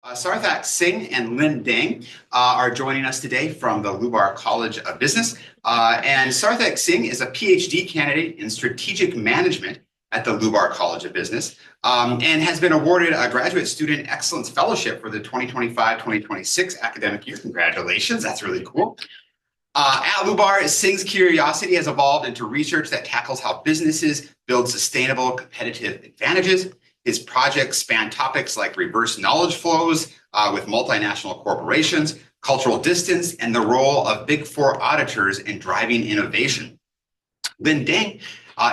Sarthak Singh and Deng are joining us today from the Lubar College of Business. And Sarthak Singh is a PhD candidate in strategic management at the Lubar College of Business and has been awarded a Graduate Student Excellence Fellowship for the 2025-2026 academic year. Congratulations, that's really cool. At Lubar, Singh's curiosity has evolved into research that tackles how businesses build sustainable competitive advantages. His projects span topics like reverse knowledge flows with multinational corporations, cultural distance, and the role of Big Four auditors in driving innovation. Deng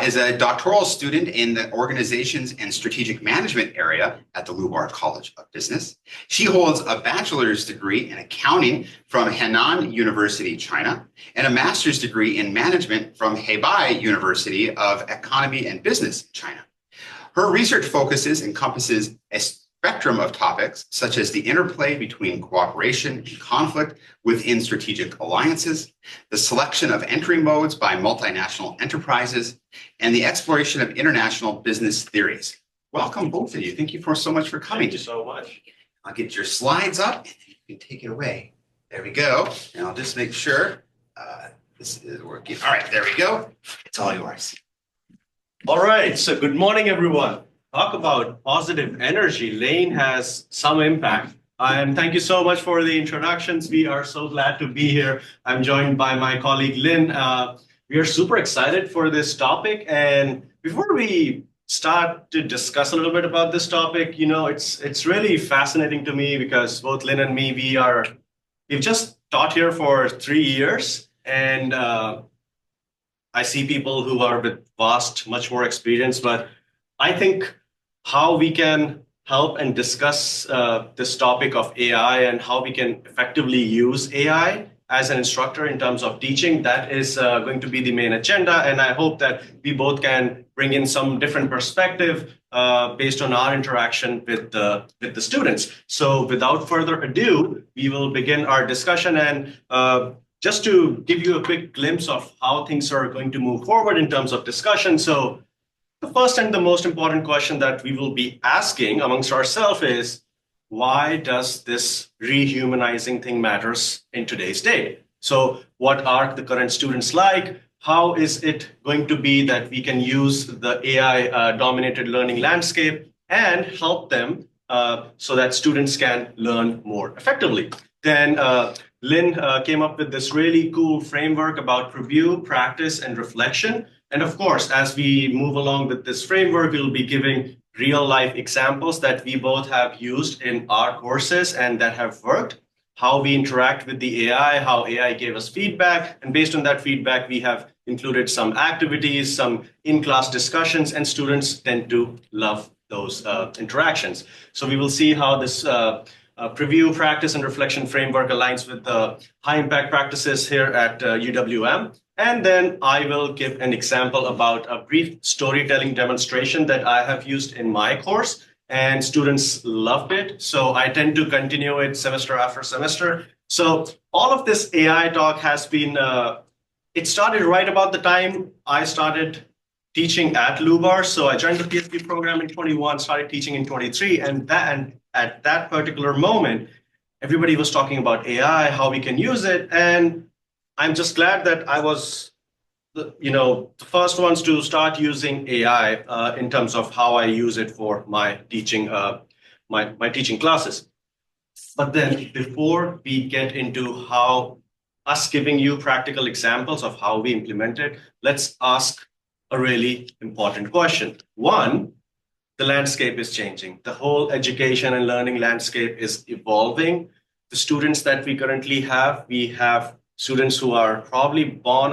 is a doctoral student in the organizations and strategic management area at the Lubar College of Business. She holds a bachelor's degree in accounting from Henan University, China, and a master's degree in management from Hebei University of Economy and Business, China. Her research encompasses a spectrum of topics, such as the interplay between cooperation and conflict within strategic alliances, the selection of entry modes by multinational enterprises, and the exploration of international business theories. Welcome, both of you. Thank you so much for coming. Thank you so much. I'll get your slides up, and you can take it away. There we go. And I'll just make sure this is working. All right, there we go. It's all yours. All right, so good morning, everyone. Talk about positive energy. Lane has some impact. And thank you so much for the introductions. We are so glad to be here. I'm joined by my colleague, Lynn. We are super excited for this topic. And before we start to discuss a little bit about this topic, it's really fascinating to me because both Lynn and me, we've just taught here for 3 years. And I see people who are with much more experience, but I think how we can help and discuss this topic of AI and how we can effectively use AI as an instructor in terms of teaching, that is going to be the main agenda. And I hope that we both can bring in some different perspective based on our interaction with the students. So without further ado, we will begin our discussion. And just to give you a quick glimpse of how things are going to move forward in terms of discussion. So the first and the most important question that we will be asking amongst ourselves is, why does this rehumanizing thing matters in today's day? So what are the current students like? How is it going to be that we can use the AI-dominated learning landscape and help them so that students can learn more effectively? Then Lynn came up with this really cool framework about review, practice, and reflection. And of course, as we move along with this framework, we'll be giving real-life examples that we both have used in our courses and that have worked, how we interact with the AI, how AI gave us feedback. And based on that feedback, we have included some activities, some in-class discussions, and students tend to love those interactions. So we will see how this preview, practice, and reflection framework aligns with the high-impact practices here at UWM. And then I will give an example about a brief storytelling demonstration that I have used in my course, and students loved it. So I tend to continue it semester after semester. So all of this AI talk has been, it started right about the time I started teaching at Lubar. So I joined the PhD program in 21, started teaching in 23, and at that particular moment, everybody was talking about AI, how we can use it, and I'm just glad that I was, the first ones to start using AI in terms of how I use it for my teaching, my teaching classes. But then, before we get into how us giving you practical examples of how we implement it, let's ask a really important question. One, the landscape is changing. The whole education and learning landscape is evolving. The students that we currently have, we have students who are probably born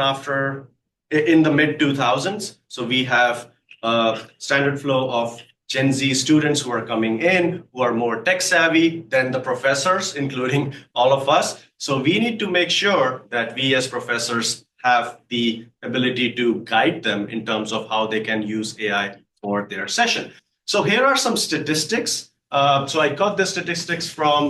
in the mid-2000s. So we have a standard flow of Gen Z students who are coming in, who are more tech savvy than the professors, including all of us. So we need to make sure that we as professors have the ability to guide them in terms of how they can use AI for their session. So here are some statistics. So I got the statistics from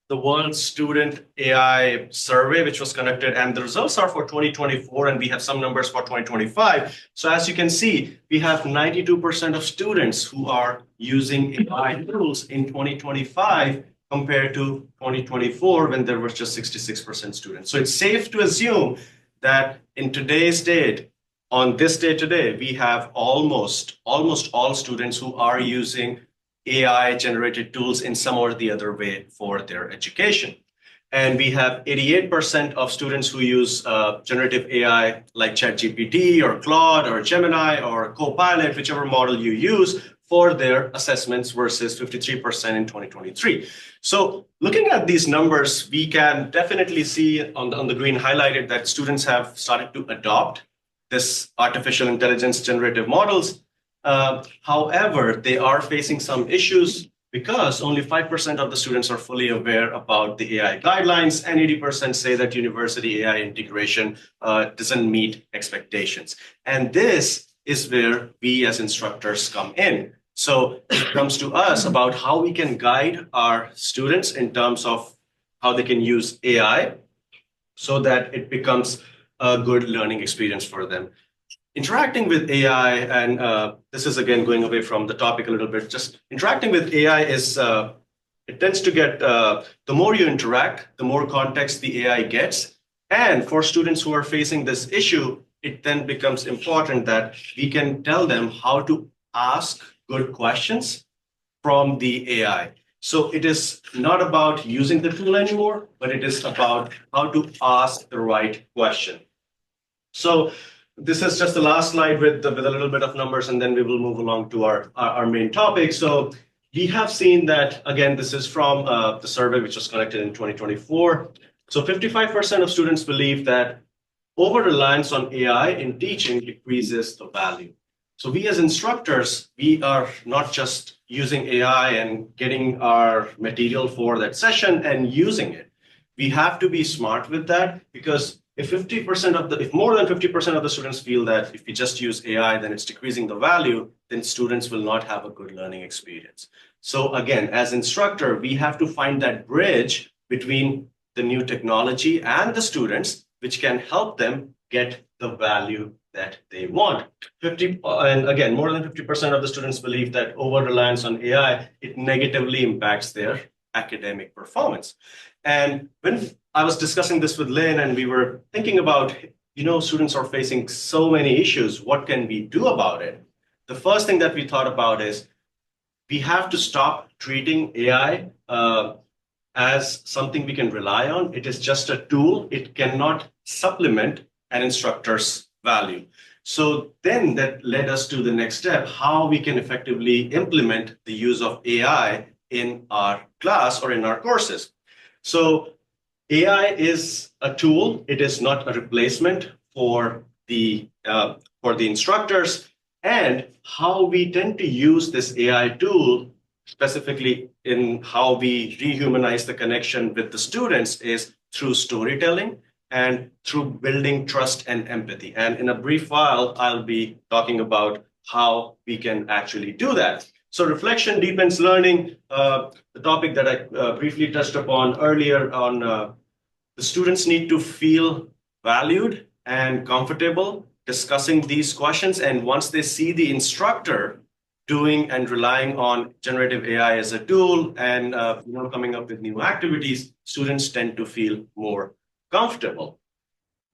the World Student AI Survey, which was conducted, and the results are for 2024, and we have some numbers for 2025. So as you can see, we have 92% of students who are using AI tools in 2025 compared to 2024 when there was just 66% students. So it's safe to assume that in today's date, on this day today, we have almost all students who are using AI generated tools in some or the other way for their education. And we have 88% of students who use generative AI like ChatGPT or Claude or Gemini or Copilot, whichever model you use for their assessments versus 53% in 2023. So looking at these numbers, we can definitely see on the green highlighted that students have started to adopt this artificial intelligence generative models. However, they are facing some issues because only 5% of the students are fully aware about the AI guidelines, and 80% say that university AI integration doesn't meet expectations. And this is where we as instructors come in. So it comes to us about how we can guide our students in terms of how they can use AI so that it becomes a good learning experience for them. Interacting with AI, and this is again going away from the topic a little bit, just interacting with AI is, it tends to get, the more you interact, the more context the AI gets. And for students who are facing this issue, it then becomes important that we can tell them how to ask good questions from the AI. So it is not about using the tool anymore, but it is about how to ask the right question. So this is just the last slide with a little bit of numbers, and then we will move along to our main topic. So we have seen that, again, this is from the survey which was conducted in 2024. So 55% of students believe that over-reliance on AI in teaching decreases the value. So we as instructors, we are not just using AI and getting our material for that session and using it. We have to be smart with that, because if more than 50% of the students feel that if we just use AI, then it's decreasing the value, then students will not have a good learning experience. So again, as instructor, we have to find that bridge between the new technology and the students, which can help them get the value that they want. And again, more than 50% of the students believe that over-reliance on AI, it negatively impacts their academic performance. And when I was discussing this with Lynn, and we were thinking about, students are facing so many issues. What can we do about it? The first thing that we thought about is we have to stop treating AI as something we can rely on. It is just a tool. It cannot supplement an instructor's value. So then that led us to the next step, how we can effectively implement the use of AI in our class or in our courses. So AI is a tool. It is not a replacement for the instructors. And how we tend to use this AI tool, specifically in how we rehumanize the connection with the students, is through storytelling and through building trust and empathy. And in a brief while, I'll be talking about how we can actually do that. So reflection deepens learning, the topic that I briefly touched upon earlier on, the students need to feel valued and comfortable discussing these questions. And once they see the instructor doing and relying on generative AI as a tool and coming up with new activities, students tend to feel more comfortable.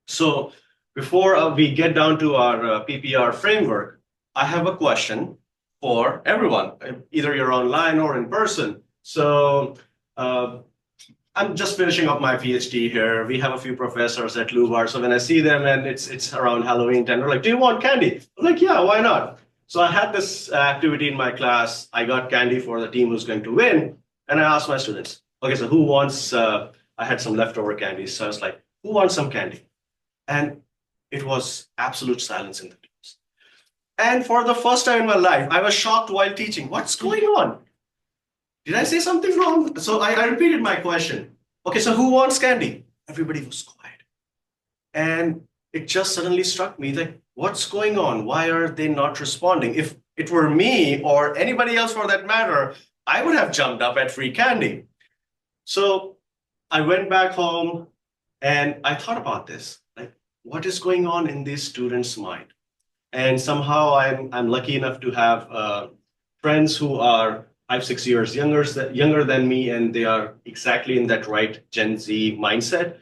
So before we get down to our PPR framework, I have a question for everyone, either you're online or in person. So I'm just finishing up my PhD here. We have a few professors at LUBAR. So when I see them and it's around Halloween time, they're like, do you want candy? I'm like, yeah, why not? So I had this activity in my class. I got candy for the team who's going to win. And I asked my students, okay, so who wants, I had some leftover candy. So I was like, who wants some candy? And it was absolute silence in the class. And for the first time in my life, I was shocked while teaching. What's going on? Did I say something wrong? So I repeated my question. Okay, so who wants candy? Everybody was quiet. And it just suddenly struck me like, what's going on? Why are they not responding? If it were me or anybody else for that matter, I would have jumped up at free candy. So I went back home and I thought about this, like what is going on in these students' mind? And somehow I'm lucky enough to have friends who are 5, 6 years younger than me, and they are exactly in that right Gen Z mindset.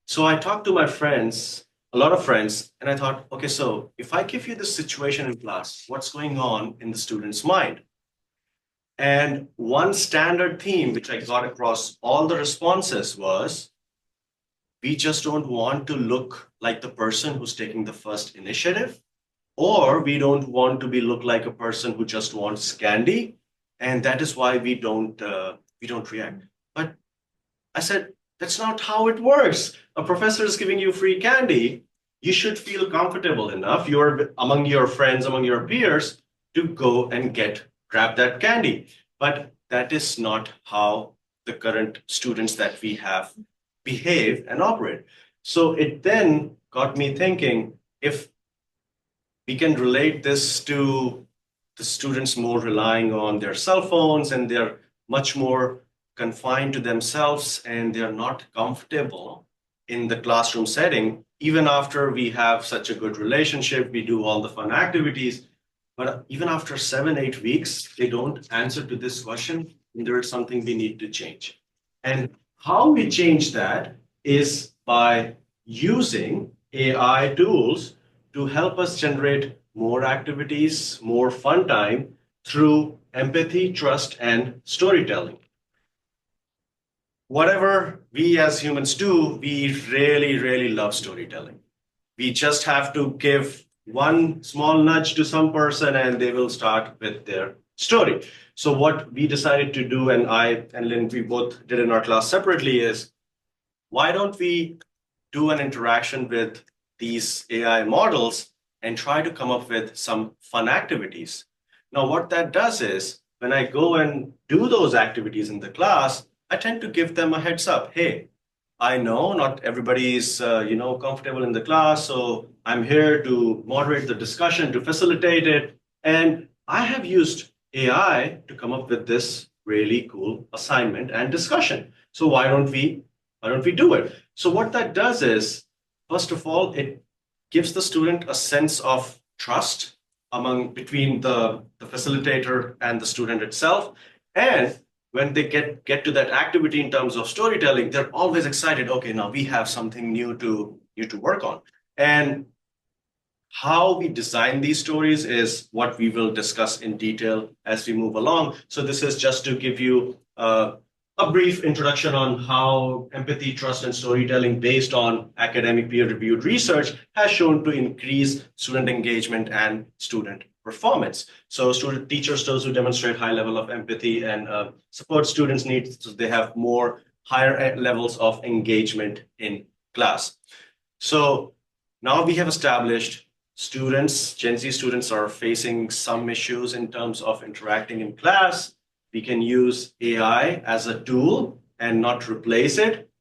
So I talked to my friends, a lot of friends, and I thought, okay, so if I give you this situation in class, what's going on in the student's mind? And one standard theme which I got across all the responses was, we just don't want to look like the person who's taking the first initiative, or we don't want to be look like a person who just wants candy, and that is why we don't react. But I said, that's not how it works. A professor is giving you free candy. You should feel comfortable enough. You're among your friends, among your peers, to go and grab that candy. But that is not how the current students that we have behave and operate. So it then got me thinking, if we can relate this to the students more relying on their cell phones, and they're much more confined to themselves, and they're not comfortable in the classroom setting. Even after we have such a good relationship, we do all the fun activities, but even after 7, 8 weeks, they don't answer to this question, and there is something we need to change. And how we change that is by using AI tools to help us generate more activities, more fun time through empathy, trust, and storytelling. Whatever we as humans do, we really, really love storytelling. We just have to give one small nudge to some person and they will start with their story. So what we decided to do, and I and Lynn, we both did in our class separately, is why don't we do an interaction with these AI models and try to come up with some fun activities. Now, what that does is when I go and do those activities in the class, I tend to give them a heads up. Hey, I know not everybody is comfortable in the class, so I'm here to moderate the discussion, to facilitate it. And I have used AI to come up with this really cool assignment and discussion. So why don't we do it? So what that does is, first of all, it gives the student a sense of trust between the facilitator and the student itself. And when they get to that activity in terms of storytelling, they're always excited. Okay, now we have something new to work on. And how we design these stories is what we will discuss in detail as we move along. So this is just to give you a brief introduction on how empathy, trust, and storytelling based on academic peer-reviewed research has shown to increase student engagement and student performance. So student teachers, those who demonstrate high level of empathy and support students' needs, so they have more higher levels of engagement in class. So now we have established students, Gen Z students are facing some issues in terms of interacting in class. We can use AI as a tool and not replace it.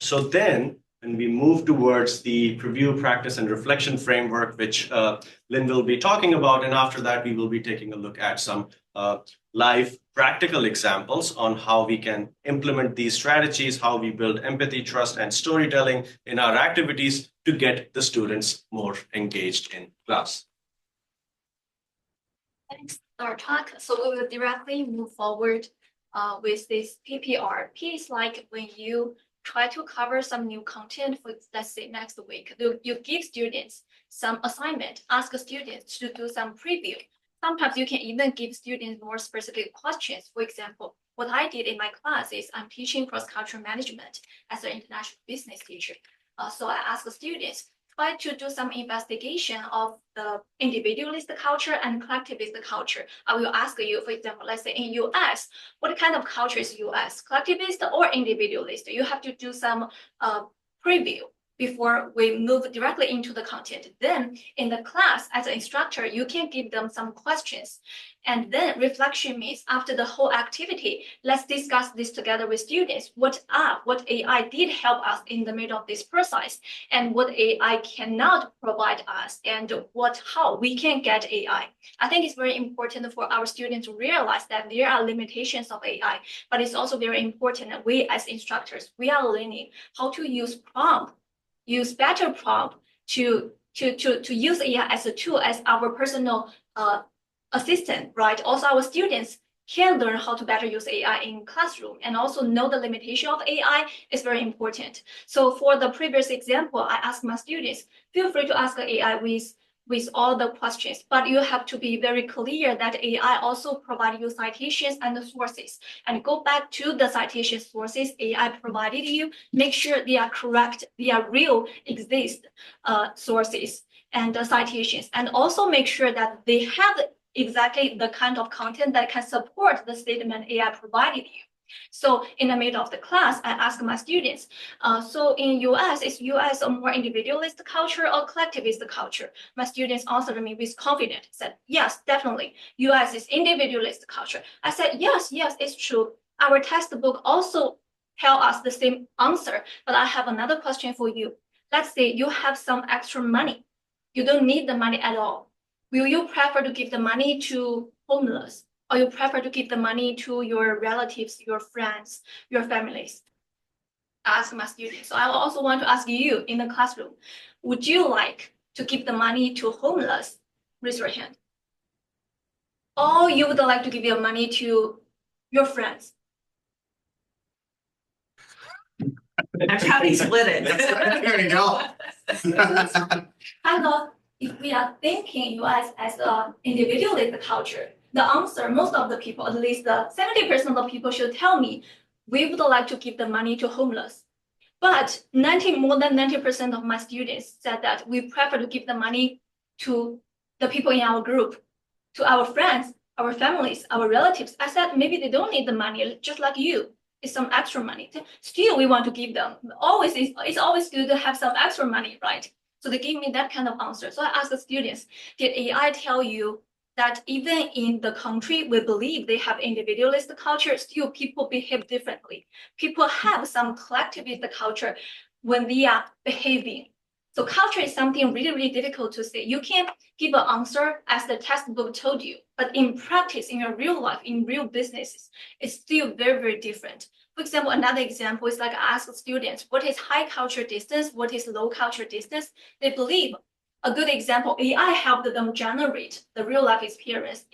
So then when we move towards the preview, practice, and reflection framework, which Lynn will be talking about, and after that, we will be taking a look at some live practical examples on how we can implement these strategies, how we build empathy, trust, and storytelling in our activities to get the students more engaged in class. Thanks, Sarthak. So we will directly move forward with this PPR. P is like when you try to cover some new content for, let's say, next week. You give students some assignment, ask students to do some preview. Sometimes you can even give students more specific questions. For example, what I did in my class is I'm teaching cross-cultural management as an international business teacher. So I asked the students, try to do some investigation of the individualist culture and collectivist culture. I will ask you, for example, let's say in US, what kind of culture is US, collectivist or individualist? You have to do some preview. before we move directly into the content. Then in the class, as an instructor, you can give them some questions. And then reflection means after the whole activity, let's discuss this together with students. What AI did help us in the middle of this process, and what AI cannot provide us, and how we can get AI. I think it's very important for our students to realize that there are limitations of AI, but it's also very important that we as instructors, we are learning how to use better prompt to use AI as a tool, as our personal assistant, right? Also, our students can learn how to better use AI in classroom, and also know the limitation of AI is very important. So for the previous example, I asked my students, feel free to ask AI with all the questions, but you have to be very clear that AI also provide you citations and the sources, and go back to the citation sources AI provided you, make sure they are correct, they are real exist sources and the citations, and also make sure that they have exactly the kind of content that can support the statement AI provided you. So in the middle of the class, I ask my students, so in US, is US a more individualist culture or collectivist culture? My students answered me with confidence, said, yes, definitely, US is individualist culture. I said, yes, it's true. Our textbook also tell us the same answer, but I have another question for you. Let's say you have some extra money. You don't need the money at all. Will you prefer to give the money to homeless, or you prefer to give the money to your relatives, your friends, your families? I ask my students. So I also want to ask you in the classroom, would you like to give the money to homeless? Raise your hand. Or you would like to give your money to your friends? That's how we split it. There you go. Kind of, if we are thinking US as an individualist culture, the answer, most of the people, at least 70% of the people should tell me, we would like to give the money to homeless. But more than 90% of my students said that we prefer to give the money to the people in our group, to our friends, our families, our relatives. I said, maybe they don't need the money, just like you. It's some extra money. Still, we want to give them. It's always good to have some extra money, right? So they gave me that kind of answer. So I asked the students, did AI tell you that even in the country we believe they have individualist culture, still people behave differently? People have some collectivist culture when they are behaving. So culture is something really, really difficult to say. You can give an answer as the textbook told you, but in practice, in your real life, in real businesses, it's still very, very different. For example, another example is like I ask students, what is high culture distance? What is low culture distance? They believe a good example, AI helped them generate the real life experience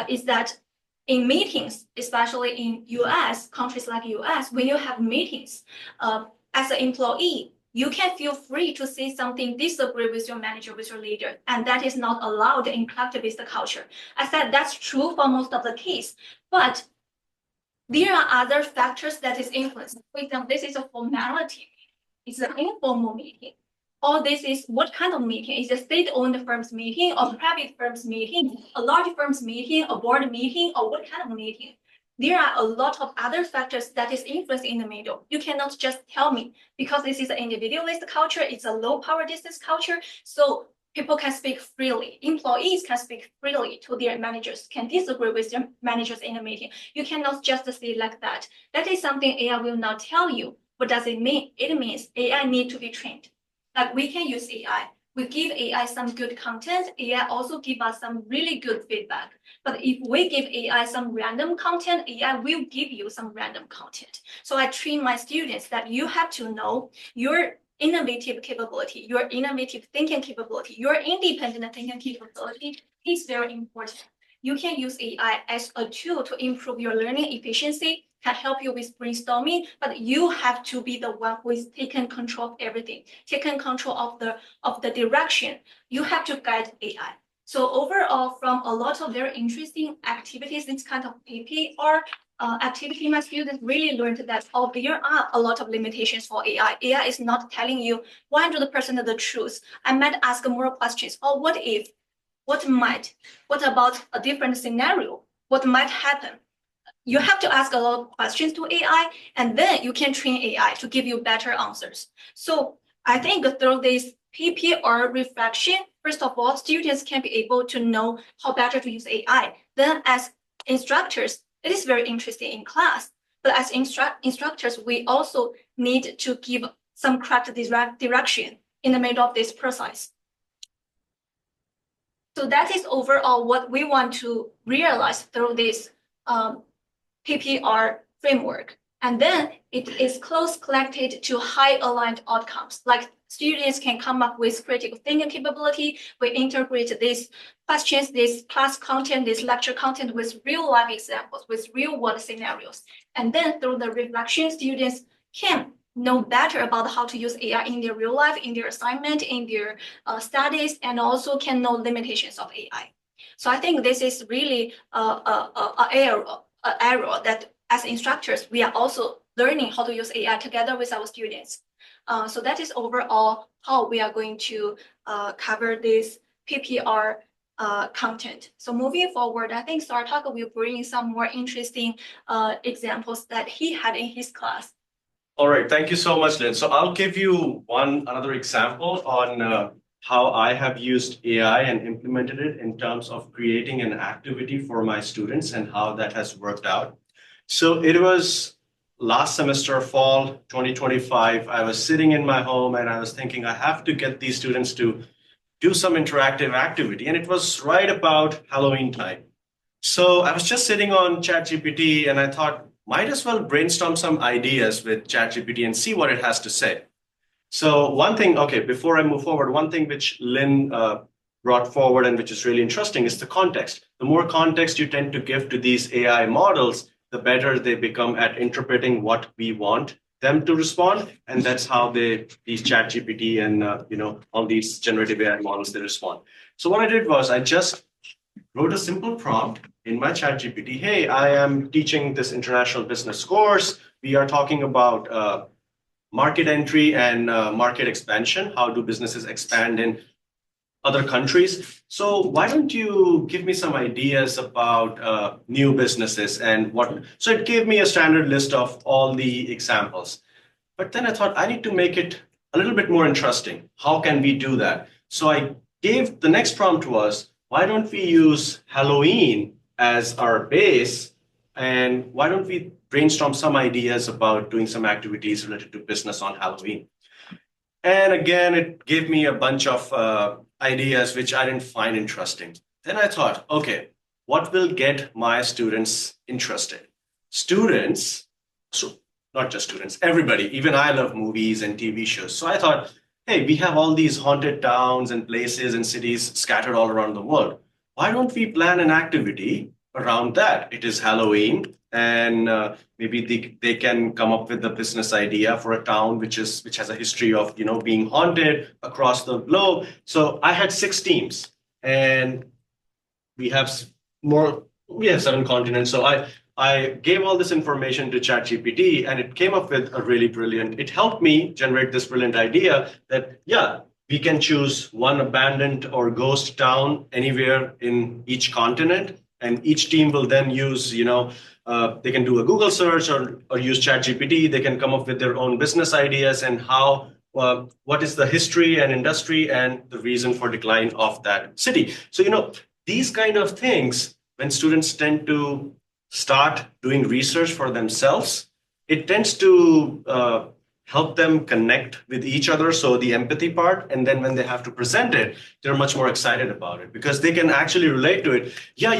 is that in meetings, especially in US, countries like US, when you have meetings, as an employee, you can feel free to say something disagree with your manager, with your leader, and that is not allowed in collectivist culture. I said that's true for most of the case, but there are other factors that is influenced. For example, this is a formality. It's an informal meeting. Or this is what kind of meeting? Is a state-owned firm's meeting or private firm's meeting, a large firm's meeting, a board meeting, or what kind of meeting? There are a lot of other factors that is influenced in the middle. You cannot just tell me because this is an individualist culture, it's a low power distance culture, so people can speak freely. Employees can speak freely to their managers, can disagree with their managers in a meeting. You cannot just say like that. That is something AI will not tell you. What does it mean? It means AI need to be trained. Like we can use AI. We give AI some good content. AI also give us some really good feedback. But if we give AI some random content, AI will give you some random content. So I train my students that you have to know your innovative capability, your innovative thinking capability, your independent thinking capability is very important. You can use AI as a tool to improve your learning efficiency, can help you with brainstorming, but you have to be the one who is taking control of everything, taking control of the direction. You have to guide AI. So overall, from a lot of very interesting activities, this kind of PPR activity, my students really learned that there are a lot of limitations for AI. AI is not telling you 100% of the truth. I might ask more questions. Or what if? What might? What about a different scenario? What might happen? You have to ask a lot of questions to AI, and then you can train AI to give you better answers. So I think through this PPR reflection, first of all, students can be able to know how better to use AI. Then as instructors, it is very interesting in class. But as instructors, we also need to give some correct direction in the middle of this process. So that is overall what we want to realize through this PPR framework. And then it is close connected to high aligned outcomes. Like students can come up with critical thinking capability. We integrate these questions, this class content, this lecture content with real life examples, with real world scenarios. And then through the reflection, students can know better about how to use AI in their real life, in their assignment, in their studies, and also can know limitations of AI. So I think this is really an area that as instructors, we are also learning how to use AI together with our students. So that is overall how we are going to cover this PPR content. So moving forward, I think Sarthak will bring some more interesting examples that he had in his class. All right, thank you so much, Lynn. So I'll give you another example on how I have used AI and implemented it in terms of creating an activity for my students and how that has worked out. So it was last semester, fall 2025. I was sitting in my home and I was thinking I have to get these students to do some interactive activity. And it was right about Halloween time. So I was just sitting on ChatGPT and I thought, might as well brainstorm some ideas with ChatGPT and see what it has to say. So one thing, okay, before I move forward, one thing which Lynn brought forward and which is really interesting is the context. The more context you tend to give to these AI models, the better they become at interpreting what we want them to respond. And that's how these ChatGPT and all these generative AI models, they respond. So what I did was I just wrote a simple prompt in my ChatGPT. Hey, I am teaching this international business course. We are talking about market entry and market expansion. How do businesses expand in other countries? So why don't you give me some ideas about new businesses and what? So it gave me a standard list of all the examples. But then I thought I need to make it a little bit more interesting. How can we do that? So I gave the next prompt was, why don't we use Halloween as our base? And why don't we brainstorm some ideas about doing some activities related to business on Halloween? And again, it gave me a bunch of ideas which I didn't find interesting. Then I thought, okay, what will get my students interested? Students, so not just students, everybody, even I love movies and TV shows. So I thought, hey, we have all these haunted towns and places and cities scattered all around the world. Why don't we plan an activity around that? It is Halloween, and maybe they can come up with a business idea for a town which has a history of being haunted across the globe. So I had 6 teams, and we have 7 continents. So I gave all this information to ChatGPT, and it came up with a really brilliant. It helped me generate this brilliant idea that we can choose one abandoned or ghost town anywhere in each continent. And each team will then use, they can do a Google search or use ChatGPT. They can come up with their own business ideas and what is the history and industry and the reason for decline of that city. So, these kind of things, when students tend to start doing research for themselves, it tends to help them connect with each other. So the empathy part, and then when they have to present it, they're much more excited about it because they can actually relate to it. Yeah,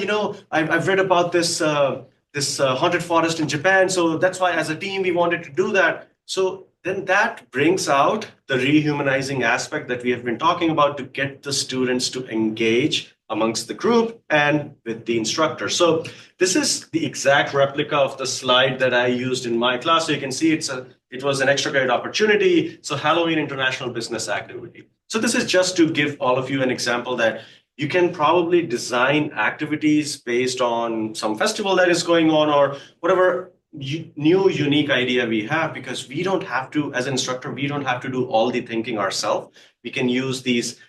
I've read about this haunted forest in Japan. So that's why as a team, we wanted to do that. So then that brings out the rehumanizing aspect that we have been talking about to get the students to engage amongst the group and with the instructor. So this is the exact replica of the slide that I used in my class. So you can see it was an extra credit opportunity. So Halloween International Business Activity. So this is just to give all of you an example that you can probably design activities based on some festival that is going on or whatever new unique idea we have, because we don't have to, as an instructor, we don't have to do all the thinking ourselves. We can use these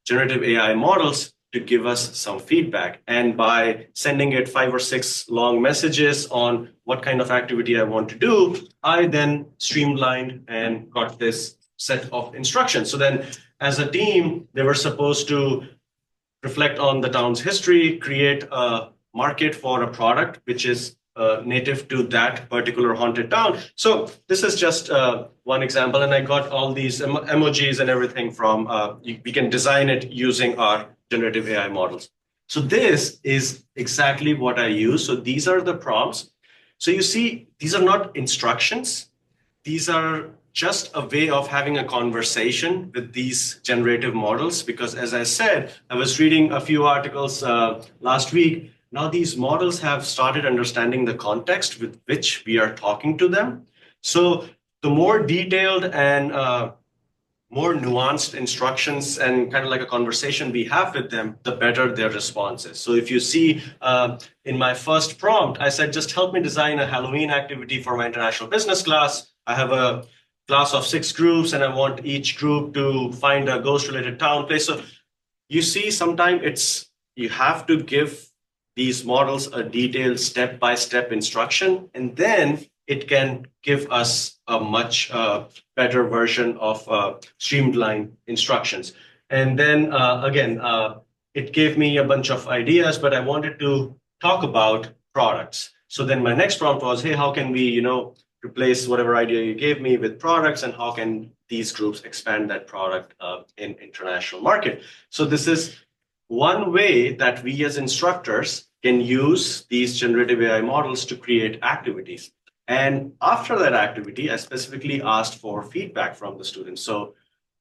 generative AI models to give us some feedback. And by sending it 5 or 6 long messages on what kind of activity I want to do, I then streamlined and got this set of instructions. So then as a team, they were supposed to reflect on the town's history, create a market for a product which is native to that particular haunted town. So this is just one example, and I got all these emojis and everything from, we can design it using our generative AI models. So this is exactly what I use. So these are the prompts. So you see, these are not instructions. These are just a way of having a conversation with these generative models, because as I said, I was reading a few articles last week. Now these models have started understanding the context with which we are talking to them. So the more detailed and more nuanced instructions and kind of like a conversation we have with them, the better their response is. So if you see in my first prompt, I said, just help me design a Halloween activity for my international business class. I have a class of 6 groups and I want each group to find a ghost related town place. So you see, sometimes you have to give these models a detailed step-by-step instruction, and then it can give us a much better version of streamlined instructions. And then again, it gave me a bunch of ideas, but I wanted to talk about products. So then my next prompt was, hey, how can we, replace whatever idea you gave me with products, and how can these groups expand that product in international market? So this is one way that we as instructors can use these generative AI models to create activities. And after that activity, I specifically asked for feedback from the students. So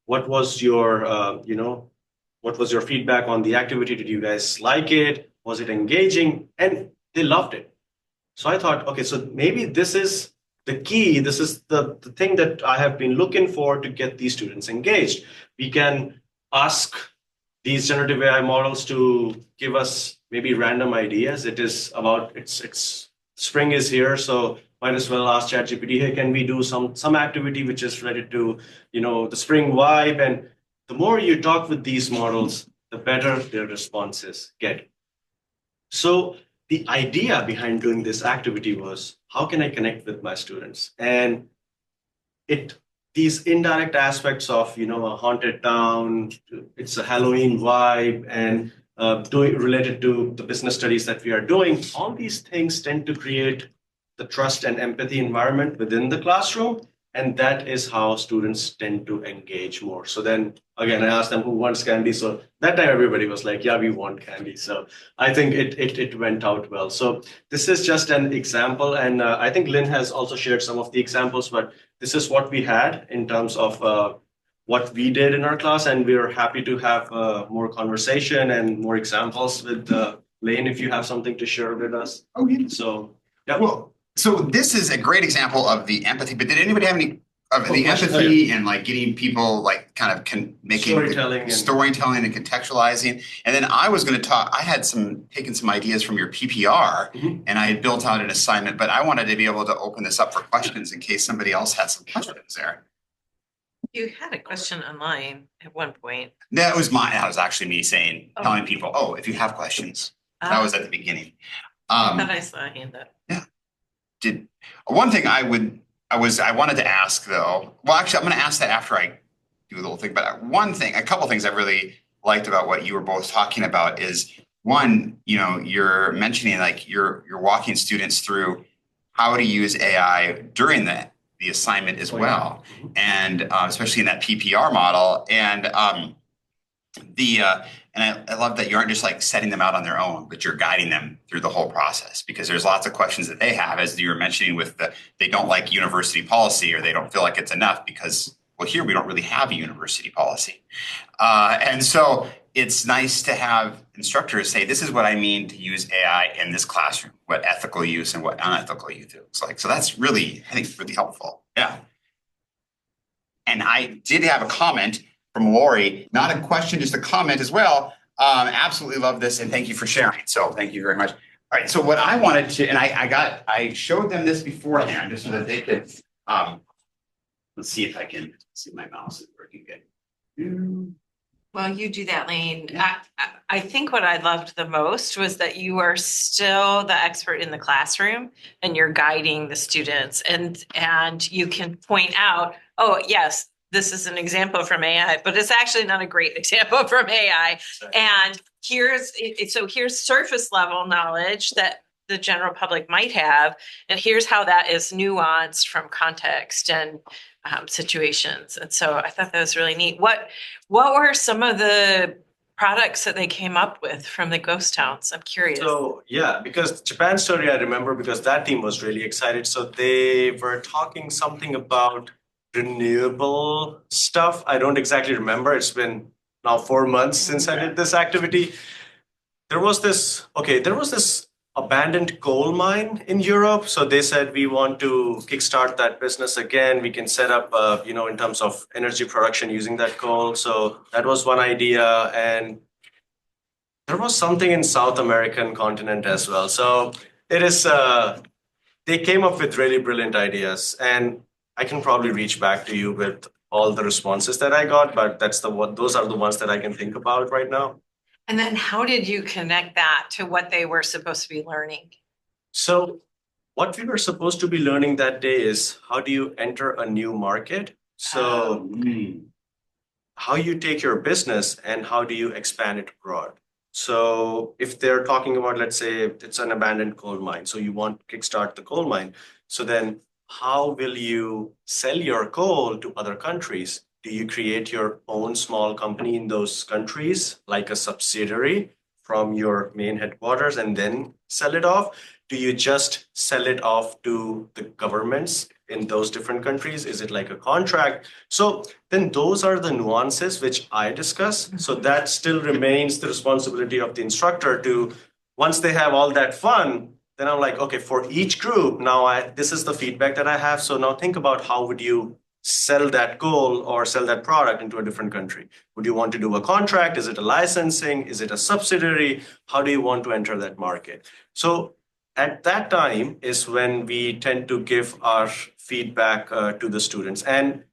what was your, what was your feedback on the activity? Did you guys like it? Was it engaging? And they loved it. So I thought, okay, so maybe this is the key. This is the thing that I have been looking for to get these students engaged. We can ask these generative AI models to give us maybe random ideas. It is about, it's spring is here, so might as well ask ChatGPT, hey, can we do some activity which is related to, the spring vibe? And the more you talk with these models, the better their responses get. So the idea behind doing this activity was, how can I connect with my students? And these indirect aspects of, a haunted town, it's a Halloween vibe, and related to the business studies that we are doing, all these things tend to create the trust and empathy environment within the classroom. And that is how students tend to engage more. So then again, I asked them who wants candy. So that time everybody was like, yeah, we want candy. So I think it went out well. So this is just an example. And I think Lynn has also shared some of the examples, but this is what we had in terms of what we did in our class. And we're happy to have more conversation and more examples with Lane, if you have something to share with us. Oh, yeah. So, yeah. Well, so this is a great example of the empathy, but did anybody have any of the questions? empathy and like getting people like kind of making storytelling and contextualizing? And then I was going to talk, I had taken some ideas from your PPR and I had built out an assignment, but I wanted to be able to open this up for questions in case somebody else had some questions there. You had a question online at one point. That was actually me telling people, oh, if you have questions. That was at the beginning. I thought I saw a hand up. Yeah. One thing I wanted to ask though, well, actually, I'm going to ask that after I do a little thing, but a couple things I really liked about what you were both talking about is one, you're mentioning like you're walking students through how to use AI during the assignment as well. And especially in that PPR model. And I love that you aren't just like setting them out on their own, but you're guiding them through the whole process, because there's lots of questions that they have, as you were mentioning with they don't like university policy, or they don't feel like it's enough because, well, here we don't really have a university policy. And so it's nice to have instructors say, this is what I mean to use AI in this classroom, what ethical use and what unethical use looks like. So that's really, I think, really helpful. Yeah. And I did have a comment from Lori, not a question, just a comment as well. Absolutely love this, and thank you for sharing. So thank you very much. All right, so what I wanted to, and I showed them this beforehand just so that they could, let's see if I can see my mouse is working good. Well, you do that, Lane. I think what I loved the most was that you are still the expert in the classroom and you're guiding the students, and you can point out, oh, yes, this is an example from AI, but it's actually not a great example from AI. And here's surface level knowledge that the general public might have, and here's how that is nuanced from context and situations. And so I thought that was really neat. What were some of the products that they came up with from the ghost towns? I'm curious. So yeah, because Japan story I remember because that team was really excited. So they were talking something about renewable stuff. I don't exactly remember. It's been now 4 months since I did this activity. There was this abandoned coal mine in Europe. So they said we want to kickstart that business again. We can set up, in terms of energy production using that coal. So that was one idea. And there was something in South American continent as well. So it is, they came up with really brilliant ideas. And I can probably reach back to you with all the responses that I got, but those are the ones that I can think about right now. And then how did you connect that to what they were supposed to be learning? So what we were supposed to be learning that day is how do you enter a new market? So how you take your business and how do you expand it abroad? So if they're talking about, let's say it's an abandoned coal mine, so you want to kickstart the coal mine. So then how will you sell your coal to other countries? Do you create your own small company in those countries, like a subsidiary from your main headquarters and then sell it off? Do you just sell it off to the governments in those different countries? Is it like a contract? So then those are the nuances which I discuss. So that still remains the responsibility of the instructor to, once they have all that fun, then I'm like, okay, for each group, now this is the feedback that I have. So now think about how would you sell that goal or sell that product into a different country? Would you want to do a contract? Is it a licensing? Is it a subsidiary? How do you want to enter that market? So at that time is when we tend to give our feedback to the students. And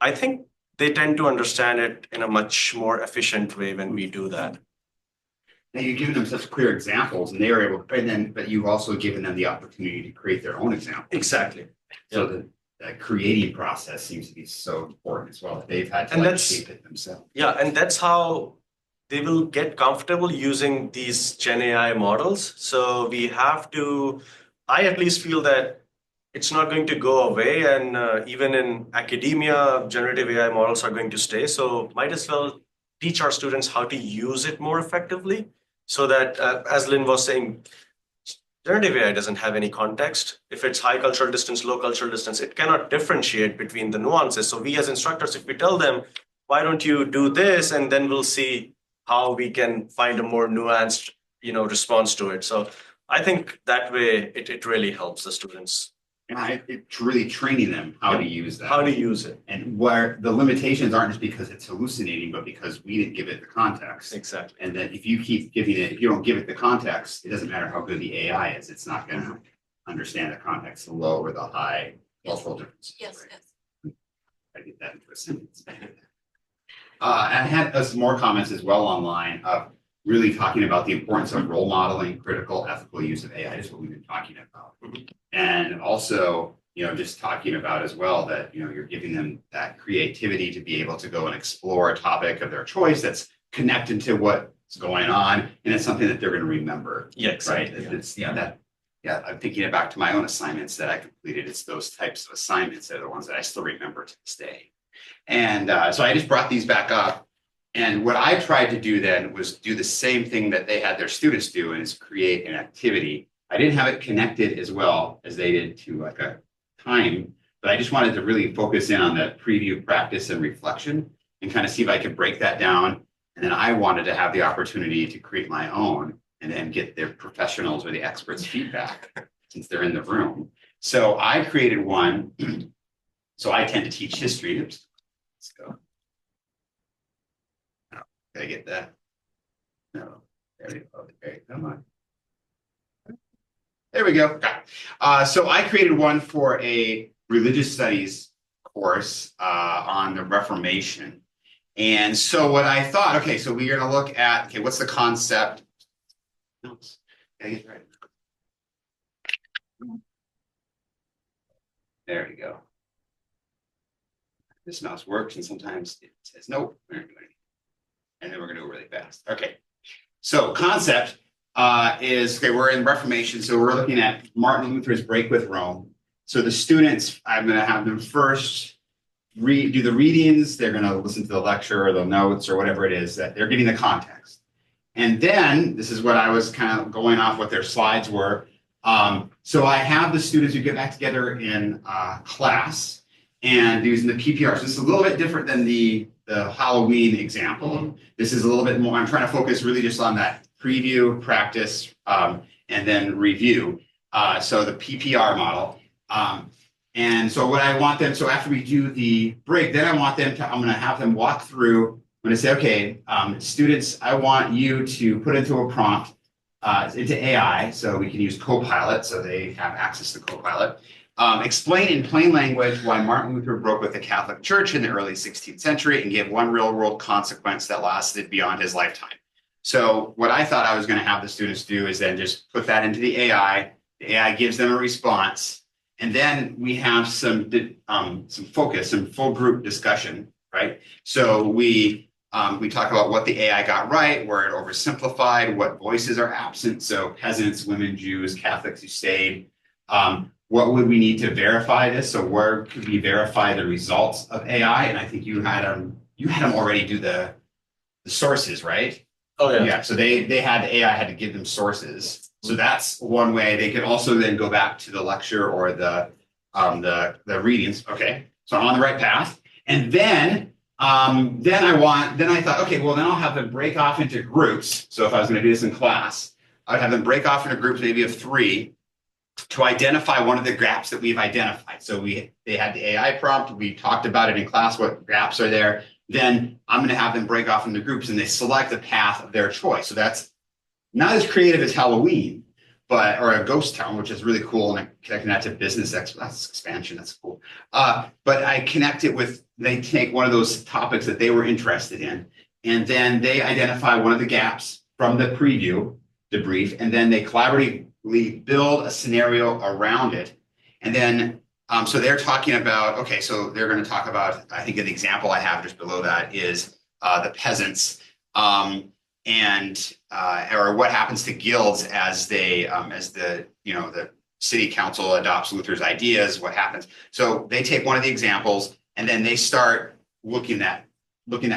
I think they tend to understand it in a much more efficient way when we do that. Now you've given them such clear examples and they were able, but you've also given them the opportunity to create their own example. Exactly. So the creating process seems to be so important as well. They've had to shape it themselves. Yeah, and that's how they will get comfortable using these Gen AI models. So we have to, I at least feel that it's not going to go away. And even in academia, generative AI models are going to stay. So might as well teach our students how to use it more effectively so that, as Lynn was saying, generative AI doesn't have any context. If it's high cultural distance, low cultural distance, it cannot differentiate between the nuances. So we as instructors, if we tell them, why don't you do this? And then we'll see how we can find a more nuanced, response to it. So I think that way it really helps the students. And it's really training them how to use that. How to use it. And where the limitations aren't just because it's hallucinating, but because we didn't give it the context. Exactly. And that if you keep giving it, if you don't give it the context, it doesn't matter how good the AI is, it's not going to understand the context, the low or the high cultural differences. Yes, right? yes. I get that into a sentence. I had some more comments as well online of really talking about the importance of role modeling, critical, ethical use of AI, just what we've been talking about. And also, just talking about as well that, you're giving them that creativity to be able to go and explore a topic of their choice that's connected to what's going on. And it's something that they're going to remember. Yeah, exactly. Right. I'm thinking it back to my own assignments that I completed. It's those types of assignments that are the ones that I still remember to this day. And so I just brought these back up. And what I tried to do then was do the same thing that they had their students do, and is create an activity. I didn't have it connected as well as they did to like a time, but I just wanted to really focus in on the preview, practice, and reflection and kind of see if I could break that down. And then I wanted to have the opportunity to create my own and then get their professionals or the experts' feedback since they're in the room. So I created one. So I tend to teach history. Let's go. Did I get that? No. There we go. Okay, come on. There we go. So I created one for a religious studies course on the Reformation. And so what I thought, okay, so we're going to look at, okay, what's the concept? No, I get it right. There we go. this mouse works, and sometimes it says, nope, we're not doing anything. And then we're gonna go really fast. Okay. So concept is, okay, we're in Reformation, so we're looking at Martin Luther's Break with Rome. So the students, I'm gonna have them first do the readings, they're gonna listen to the lecture or the notes or whatever it is, that they're getting the context. And then, this is what I was kind of going off what their slides were. So I have the students who get back together in class and using the PPR. So this is a little bit different than the Halloween example. This is a little bit more, I'm trying to focus really just on that preview, practice, and then review. So the PPR model. And so what I want them, so after we do the break, then I want them to, I'm gonna have them walk through, I'm gonna say, okay, students, I want you to put into a prompt into AI, so we can use Copilot, so they have access to Copilot. Explain in plain language why Martin Luther broke with the Catholic Church in the early 16th century and gave one real-world consequence that lasted beyond his lifetime. So what I thought I was going to have the students do is then just put that into the AI. The AI gives them a response, and then we have some focus, some full group discussion, right? So we talk about what the AI got right, where it oversimplified, what voices are absent. So peasants, women, Jews, Catholics who stayed. What would we need to verify this? So where could we verify the results of AI? And I think you had them already do the sources, right? Oh yeah. Yeah. So they had AI had to give them sources. So that's one way. They could also then go back to the lecture or the readings. Okay. So I'm on the right path. And then I thought, okay, well then I'll have them break off into groups. So if I was going to do this in class, I'd have them break off into groups maybe of 3 to identify one of the gaps that we've identified. So they had the AI prompt, we talked about it in class, what gaps are there. Then I'm going to have them break off into groups and they select a path of their choice. So that's not as creative as Halloween, or a ghost town, which is really cool. And I connecting that to business that's expansion. That's cool. But I connect it with, they take one of those topics that they were interested in, and then they identify one of the gaps from the preview debrief, and then they collaboratively build a scenario around it. And then, so they're talking about, okay, so they're going to talk about, I think an example I have just below that is the peasants, or what happens to guilds as they, as the city council adopts Luther's ideas, what happens. So they take one of the examples and then they start looking that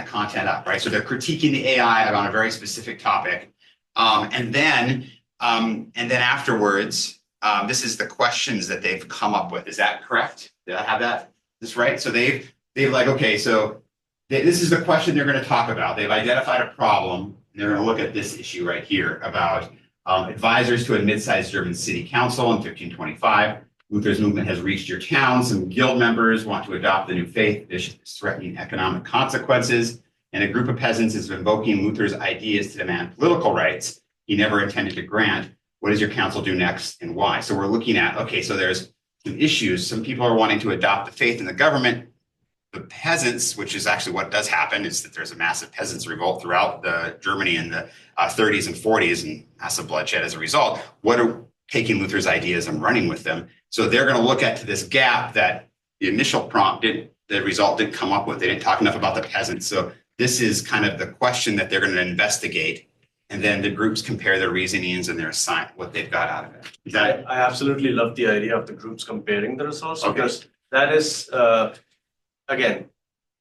content up, right? So they're critiquing the AI on a very specific topic. And then afterwards, this is the questions that they've come up with. Is that correct? Did I have this right? So they've like, okay, so this is the question they're going to talk about. They've identified a problem. And they're going to look at this issue right here about advisors to a mid-sized German city council in 1525. Luther's movement has reached your town. Some guild members want to adopt the new faith. This is threatening economic consequences. And a group of peasants is invoking Luther's ideas to demand political rights he never intended to grant. What does your council do next and why? So we're looking at, okay, so there's some issues. Some people are wanting to adopt the faith in the government. The peasants, which is actually what does happen, is that there's a massive peasants revolt throughout Germany in the 30s and 40s and massive bloodshed as a result. What are taking Luther's ideas and running with them? So they're going to look at this gap that the initial prompt the result didn't come up with. They didn't talk enough about the peasants. So this is kind of the question that they're going to investigate. And then the groups compare their reasonings and their assign what they've got out of it. I absolutely love the idea of the groups comparing the results, Okay. because that is, again,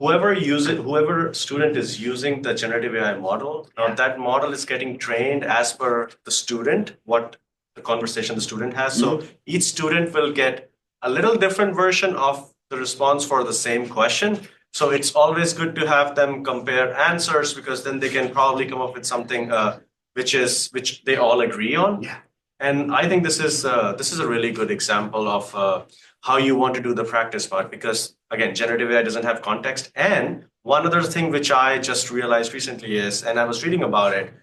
whoever student is using the generative AI model, now that model is getting trained as per the student, what the conversation the student has. So each student will get a little different version of the response for the same question. So it's always good to have them compare answers, because then they can probably come up with something which they all agree on. Yeah. And I think this is a really good example of how you want to do the practice part, because again, generative AI doesn't have context. And one other thing which I just realized recently is, and I was reading about it,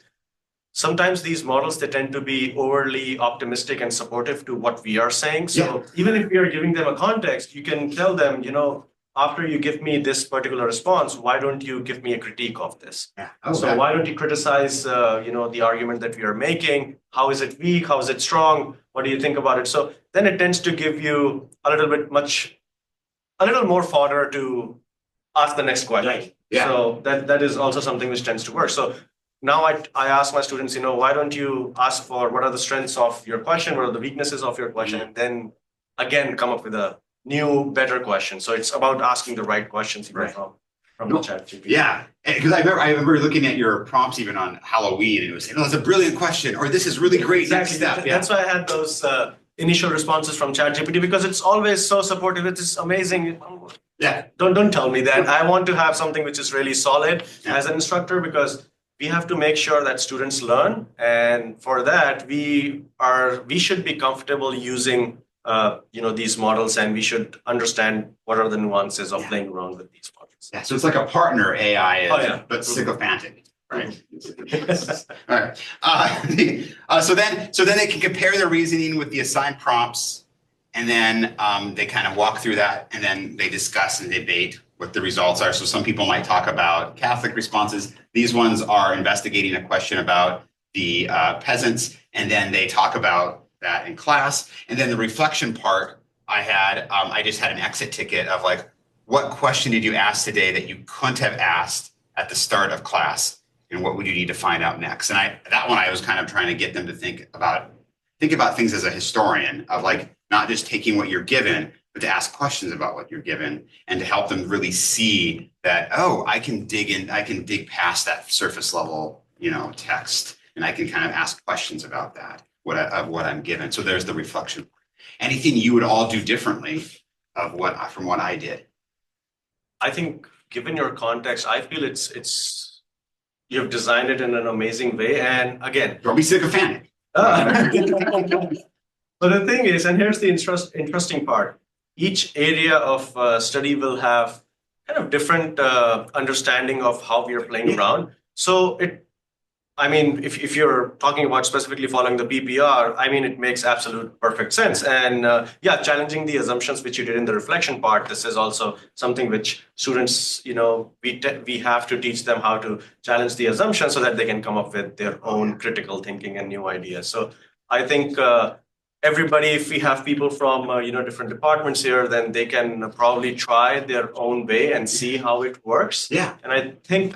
sometimes these models, they tend to be overly optimistic and supportive to what we are saying. So even if we are giving them a context, you can tell them, after you give me this particular response, why don't you give me a critique of this? Yeah. Why don't you criticize, the argument that we are making? How is it weak? How is it strong? What do you think about it? So then it tends to give you a little more fodder to ask the next question. Right. Yeah. So that is also something which tends to work. So now I ask my students, why don't you ask for what are the strengths of your question, what are the weaknesses of your question, and then again come up with a new, better question. So it's about asking the right questions from the chat GPT. Yeah, because I remember looking at your prompts even on Halloween, and it was, it's a brilliant question, or this is really great. Exactly. Next step. Yeah. That's why I had those initial responses from ChatGPT, because it's always so supportive. It's amazing. Yeah. Don't tell me that. I want to have something which is really solid as an instructor, because we have to make sure that students learn, and for that we should be comfortable using these models, and we should understand what are the nuances of playing around with these models. Yeah, so it's like a partner AI, but Mm-hmm. sycophantic, right? All right. So then they can compare their reasoning with the assigned prompts, and then they kind of walk through that, and then they discuss and debate what the results are. So some people might talk about Catholic responses. These ones are investigating a question about the peasants, and then they talk about that in class. And then the reflection part, I just had an exit ticket of like, what question did you ask today that you couldn't have asked at the start of class? And what would you need to find out next? And that one I was kind of trying to get them to think about things as a historian, of like not just taking what you're given, but to ask questions about what you're given, and to help them really see that, oh, I can dig past that surface level, text, and I can kind of ask questions about that, of what I'm given. So there's the reflection. Anything you would all do differently from what I did? I think, given your context, I feel it's you've designed it in an amazing way. And again, Don't be sycophantic. but the thing is, and here's the interesting part: each area of study will have kind of different understanding of how we are playing around. So if you're talking about specifically following the PPR, it makes absolute perfect sense. And challenging the assumptions which you did in the reflection part, this is also something which students, we have to teach them how to challenge the assumptions so that they can come up with their own critical thinking and new ideas. So I think everybody, if we have people from different departments here, then they can probably try their own way and see how it works. Yeah. And I think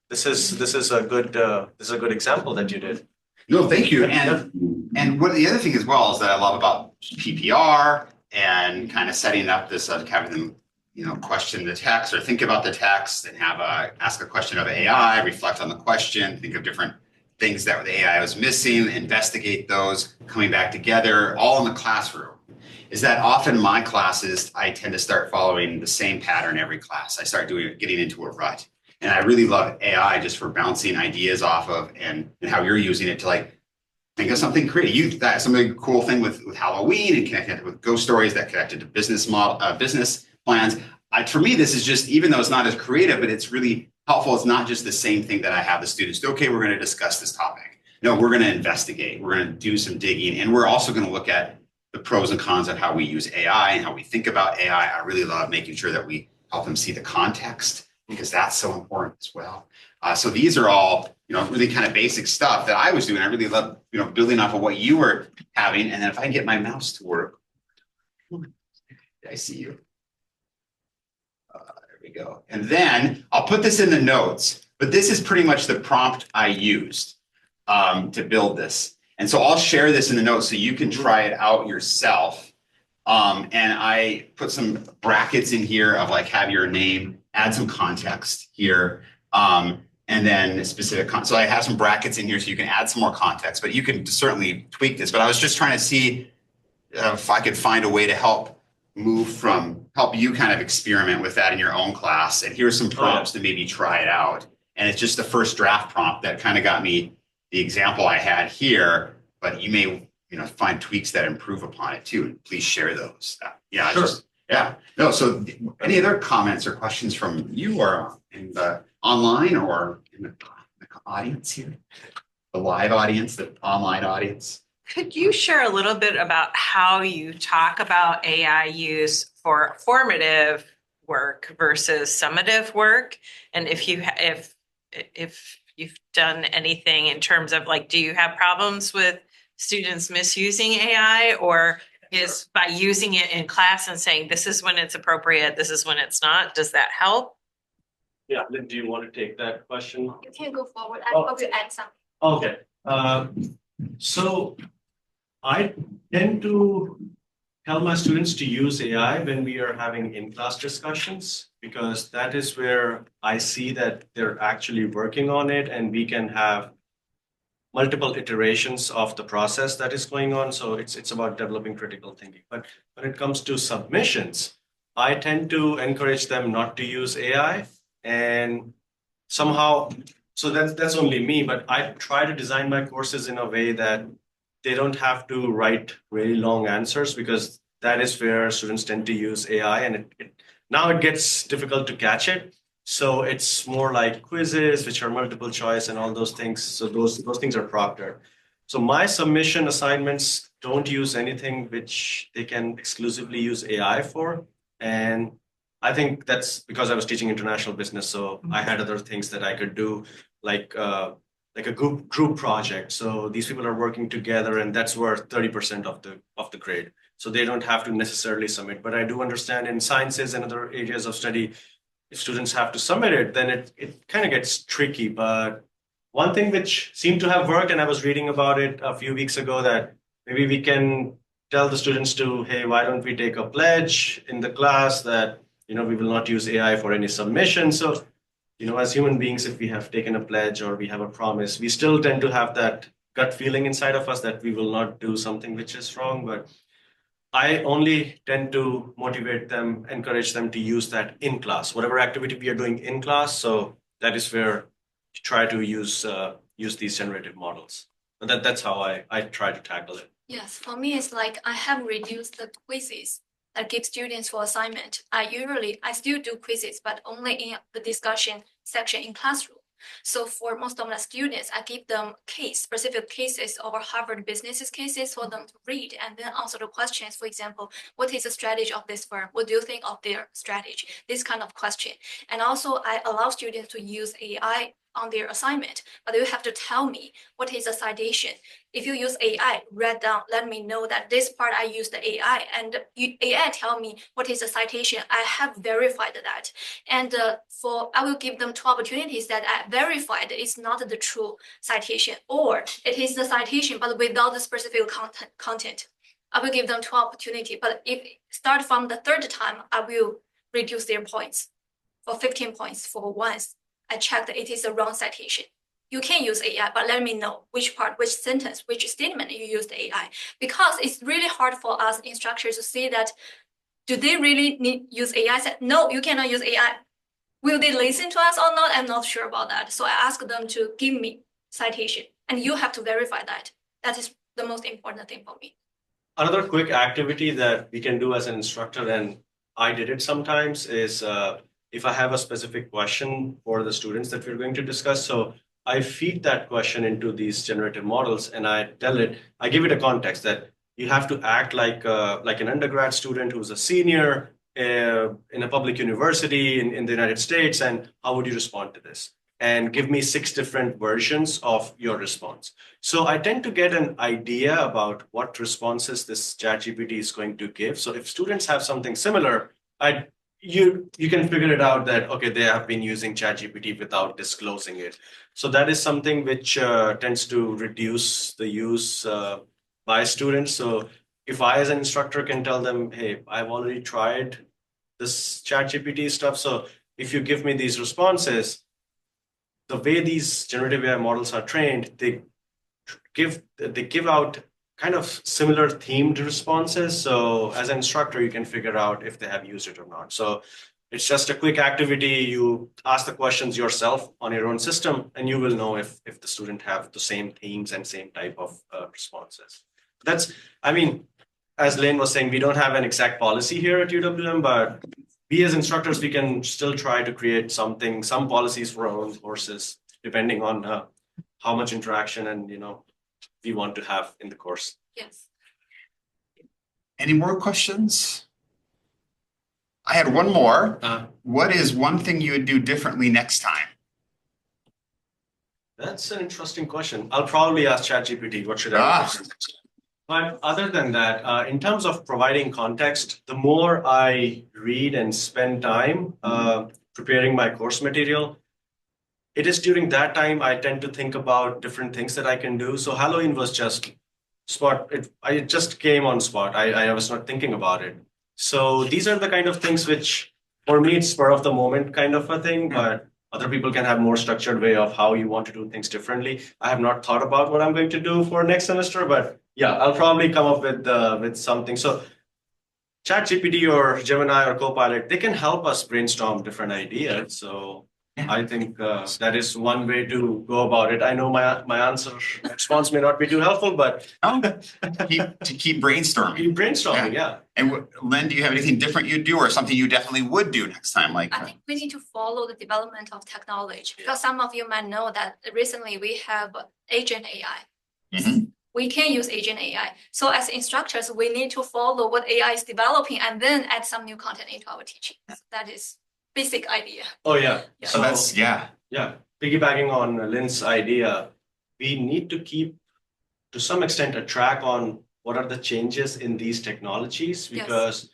this is a good example that you did. No, thank you. And what the other thing as well is that I love about PPR and kind of setting up this having them question the text or think about the text and ask a question of AI, reflect on the question, think of different things that the AI was missing, investigate those, coming back together, all in the classroom. Is that often my classes, I tend to start following the same pattern every class. I start getting into a rut. And I really love AI just for bouncing ideas off of and how you're using it to like think of something creative. Something cool thing with Halloween and connecting it with ghost stories that connected to business plans. For me, this is just, even though it's not as creative, but it's really helpful. It's not just the same thing that I have the students do. Okay, we're going to discuss this topic. No, we're going to investigate. We're going to do some digging. And we're also going to look at the pros and cons of how we use AI and how we think about AI. I really love making sure that we help them see the context, because that's so important as well. So these are all, really kind of basic stuff that I was doing. I really love, building off of what you were having. And then if I can get my mouse to work, I see you. There we go. And then I'll put this in the notes, but this is pretty much the prompt I used to build this. And so I'll share this in the notes so you can try it out yourself. And I put some brackets in here of like, have your name, add some context here, and then specific. So I have some brackets in here so you can add some more context, but you can certainly tweak this. But I was just trying to see if I could find a way to help you kind of experiment with that in your own class. And here's some prompts to maybe try it out. And it's just the first draft prompt that kind of got me the example I had here, but you may find tweaks that improve upon it too. And please share those. Sure. No, so any other comments or questions from you or in the online or in the audience here? The live audience, the online audience? Could you share a little bit about how you talk about AI use for formative work versus summative work? And if you've done anything in terms of like, do you have problems with students misusing AI, or is by using it in class and saying, this is when it's appropriate, this is when it's not. Does that help? Yeah, Lynn, do you want to take that question? You can go forward. I Oh. probably add something. Okay, so I tend to tell my students to use AI when we are having in-class discussions, because that is where I see that they're actually working on it and we can have multiple iterations of the process that is going on. So it's about developing critical thinking. But when it comes to submissions, I tend to encourage them not to use AI, and somehow, so that's only me, but I try to design my courses in a way that they don't have to write really long answers, because that is where students tend to use AI, and now it gets difficult to catch it. So it's more like quizzes, which are multiple choice and all those things. So those things are proctored. So my submission assignments don't use anything which they can exclusively use AI for. And I think that's because I was teaching international business, so I had other things that I could do, like a group project. So these people are working together, and that's worth 30% of the grade. So they don't have to necessarily submit. But I do understand in sciences and other areas of study, if students have to submit it, then it kind of gets tricky. But one thing which seemed to have worked, and I was reading about it a few weeks ago, that maybe we can tell the students to, hey, why don't we take a pledge in the class that, we will not use AI for any submission. So, as human beings, if we have taken a pledge or we have a promise, we still tend to have that gut feeling inside of us that we will not do something which is wrong. But I only tend to motivate them, encourage them to use that in class, whatever activity we are doing in class. So that is where you try to use these generative models. And that's how I try to tackle it. Yes, for me, it's like I have reduced the quizzes that give students for assignment. I still do quizzes, but only in the discussion section in classroom. So for most of the students, I give them specific cases over Harvard businesses cases for them to read and then answer the questions. For example, what is the strategy of this firm? What do you think of their strategy? This kind of question. And also I allow students to use AI on their assignment, but you have to tell me what is the citation. If you use AI, write down, let me know that this part I use the AI, and AI tell me what is the citation. I have verified that. And I will give them two opportunities that I verified it's not the true citation, or it is the citation, but without the specific content. I will give them two opportunities, but if start from the third time, I will reduce their points for 15 points for once. I checked it is the wrong citation. You can use AI, but let me know which part, which sentence, which statement you use the AI. Because it's really hard for us instructors to see that, do they really use AI? I said, no, you cannot use AI. Will they listen to us or not? I'm not sure about that. So I asked them to give me citation, and you have to verify that. That is the most important thing for me. Another quick activity that we can do as an instructor, and I did it sometimes, is if I have a specific question for the students that we're going to discuss. So I feed that question into these generative models, and I give it a context that you have to act like an undergrad student who's a senior in a public university in the United States, and how would you respond to this? And give me 6 different versions of your response. So I tend to get an idea about what responses this ChatGPT is going to give. So if students have something similar, you can figure it out that, okay, they have been using ChatGPT without disclosing it. So that is something which tends to reduce the use by students. So if I, as an instructor, can tell them, hey, I've already tried this ChatGPT stuff. So if you give me these responses, the way these generative AI models are trained, they give out kind of similar themed responses. So as an instructor, you can figure out if they have used it or not. So it's just a quick activity. You ask the questions yourself on your own system, and you will know if the student have the same themes and same type of responses. As Lane was saying, we don't have an exact policy here at UWM, but we as instructors, we can still try to create some policies for our own courses, depending on how much interaction and we want to have in the course. Yes. Any more questions? I had one more. What is one thing you would do differently next time? That's an interesting question. I'll probably ask ChatGPT, what should I do? But other than that, in terms of providing context, the more I read and spend time preparing my course material, it is during that time I tend to think about different things that I can do. So Halloween was just I just came on spot. I was not thinking about it. So these are the kind of things which, for me, it's spur of the moment kind of a thing, but other people can have more structured way of how you want to do things differently. I have not thought about what I'm going to do for next semester, but yeah, I'll probably come up with something. So ChatGPT or Gemini or Copilot, they can help us brainstorm different ideas. So I think that is one way to go about it. I know my response may not be too helpful, but keep brainstorming. keep brainstorming, yeah. And Lynn, do you have anything different you'd do or something you definitely would do next time? Like, I think we need to follow the development of technology because some of you might know that recently we have agent AI. Mhm. We can use agent AI. So as instructors, we need to follow what AI is developing and then add some new content into our teaching. So that is basic idea. Oh, yeah. So that's, yeah. Yeah, piggybacking on Lynn's idea, we need to keep, to some extent, a track on what are the changes in these technologies, because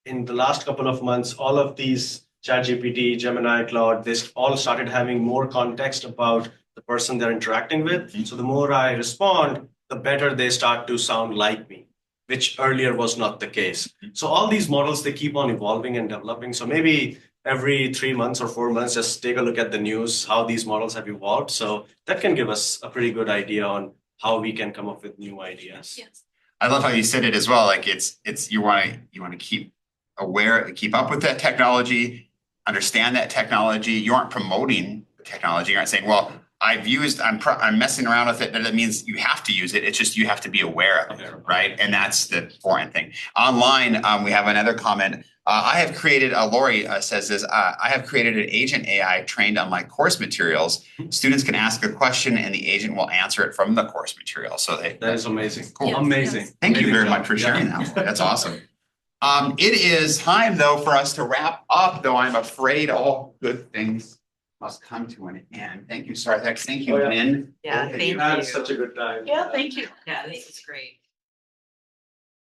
in the last couple of months, all of these ChatGPT, Gemini, Claude, they all started having more context about the person they're interacting with. Mhm. So the more I respond, the better they start to sound like me, which earlier was not the case. So all these models, they keep on evolving and developing. So maybe every 3 months or 4 months, just take a look at the news, how these models have evolved. So that can give us a pretty good idea on how we can come up with new ideas. Yes. I love how you said it as well. Like it's you want to keep aware, keep up with that technology, understand that technology. You aren't promoting the technology. You aren't saying, well, I'm messing around with it. That means you have to use it. It's just you have to be aware of it, right? And that's the important thing. Online, we have another comment. I have created, Lori says this, I have created an agent AI trained on my course materials. Students can ask a question and the agent will answer it from the course material. So That is amazing. Cool. Yes, Amazing. yes. Thank you Amazing very job. much for sharing Yeah. that. That's awesome. It is time though for us to wrap up, though I'm afraid all good things must come to an end. Thank you, Sarthak. Thank you, Oh, yeah. Lynn. Yeah, Okay, thank you had you. such a good time. Yeah, thank you. Yeah, this is great.